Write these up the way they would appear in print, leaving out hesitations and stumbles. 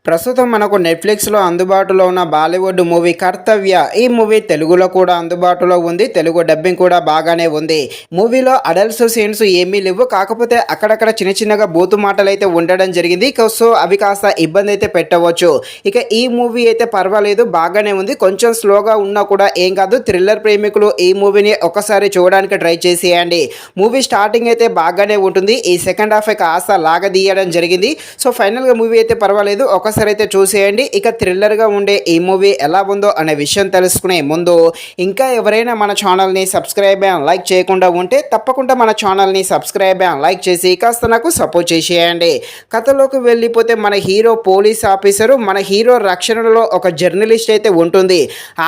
ప్రస్తుతం మనకు నెట్ఫ్లిక్స్లో అందుబాటులో ఉన్న బాలీవుడ్ మూవీ కర్తవ్య. ఈ మూవీ తెలుగులో కూడా అందుబాటులో ఉంది. తెలుగు డబ్బింగ్ కూడా బాగానే ఉంది. మూవీలో అడల్ట్స్ సీన్స్ ఏమీ లేవు. కాకపోతే అక్కడక్కడ చిన్న చిన్నగా బూతు మాటలు అయితే ఉండడం జరిగింది. సో అవి కాస్త ఇబ్బంది అయితే పెట్టవచ్చు. ఇక ఈ మూవీ అయితే పర్వాలేదు, బాగానే ఉంది. కొంచెం స్లోగా ఉన్నా కూడా ఏం కాదు. థ్రిల్లర్ ప్రేమికులు ఈ మూవీని ఒకసారి చూడడానికి ట్రై చేసేయండి. మూవీ స్టార్టింగ్ అయితే బాగానే ఉంటుంది. ఈ సెకండ్ హాఫ్ కాస్త లాగదీయడం జరిగింది. సో ఫైనల్గా మూవీ అయితే పర్వాలేదు, ఒకసారి అయితే చూసేయండి. ఇక థ్రిల్లర్గా ఉండే ఈ మూవీ ఎలా ఉందో అనే విషయం తెలుసుకునే ముందు ఇంకా ఎవరైనా మన ఛానల్ని సబ్స్క్రైబ్ అండ్ లైక్ చేయకుండా ఉంటే తప్పకుండా మన ఛానల్ని సబ్స్క్రైబ్ అండ్ లైక్ చేసి కాస్త నాకు సపోర్ట్ చేసేయండి. కథలోకి వెళ్ళిపోతే మన హీరో పోలీస్ ఆఫీసరు, మన హీరో రక్షణలో ఒక జర్నలిస్ట్ అయితే ఉంటుంది.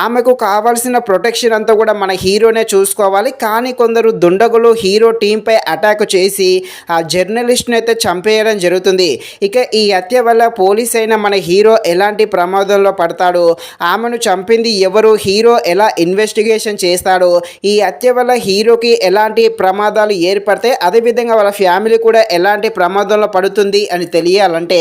ఆమెకు కావాల్సిన ప్రొటెక్షన్ అంతా కూడా మన హీరోనే చూసుకోవాలి. కానీ కొందరు దుండగులు హీరో టీంపై అటాక్ చేసి ఆ జర్నలిస్ట్ని అయితే చంపేయడం జరుగుతుంది. ఇక ఈ హత్య వల్ల పోలీస్ అయిన మన హీరో ఎలాంటి ప్రమాదంలో పడతాడు, ఆమెను చంపింది ఎవరు, హీరో ఎలా ఇన్వెస్టిగేషన్ చేస్తాడు, ఈ హత్య వల్ల హీరోకి ఎలాంటి ప్రమాదాలు ఏర్పడతాయి, అదేవిధంగా వాళ్ళ ఫ్యామిలీ కూడా ఎలాంటి ప్రమాదంలో పడుతుంది అని తెలియాలంటే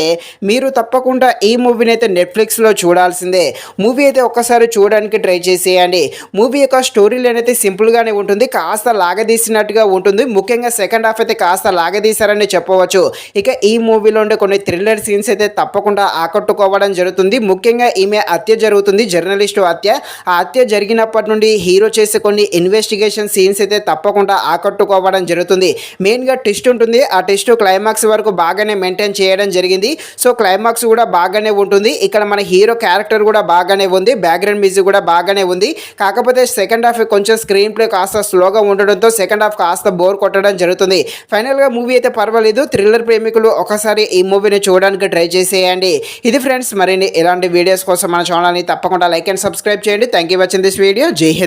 మీరు తప్పకుండా ఈ మూవీని అయితే నెట్ఫ్లిక్స్లో చూడాల్సిందే. మూవీ అయితే ఒక్కసారి చూడడానికి ట్రై చేసేయండి. మూవీ యొక్క స్టోరీ లైన్ అయితే సింపుల్గానే ఉంటుంది, కాస్త లాగదీసినట్టుగా ఉంటుంది. ముఖ్యంగా సెకండ్ హాఫ్ అయితే కాస్త లాగదీశారని చెప్పవచ్చు. ఇక ఈ మూవీలో ఉండే కొన్ని థ్రిల్లర్ సీన్స్ అయితే తప్పకుండా ఆకట్టుకోవడం జరుగుతుంది. ముఖ్యంగా ఈమె హత్య జరుగుతుంది, జర్నలిస్టు హత్య. ఆ హత్య జరిగినప్పటి నుండి హీరో చేసే కొన్ని ఇన్వెస్టిగేషన్ సీన్స్ అయితే తప్పకుండా ఆకట్టుకోవడం జరుగుతుంది. మెయిన్గా ట్విస్ట్ ఉంటుంది. ఆ ట్విస్ట్ క్లైమాక్స్ వరకు బాగానే మెయింటైన్ చేయడం జరిగింది. సో క్లైమాక్స్ కూడా బాగానే ఉంటుంది. ఇక్కడ మన హీరో క్యారెక్టర్ కూడా బాగానే ఉంది, బ్యాక్గ్రౌండ్ మ్యూజిక్ కూడా బాగానే ఉంది. కాకపోతే సెకండ్ హాఫ్ కొంచెం స్క్రీన్ ప్లే కాస్త స్లోగా ఉండడంతో సెకండ్ హాఫ్ కాస్త బోర్ కొట్టడం జరుగుతుంది. ఫైనల్గా మూవీ అయితే పర్వాలేదు. థ్రిల్లర్ ప్రేమికులు ఒకసారి ఈ మూవీని చూడడానికి ట్రై చేసేయండి. ఇది ఫ్రెండ్స్, మరిన్ని ఇలాంటి వీడియోస్ కోసం మన ఛానల్ని తప్పకుండా లైక్ అండ్ సబ్స్క్రైబ్ చేయండి. Thank you watching this video. జై హింద్.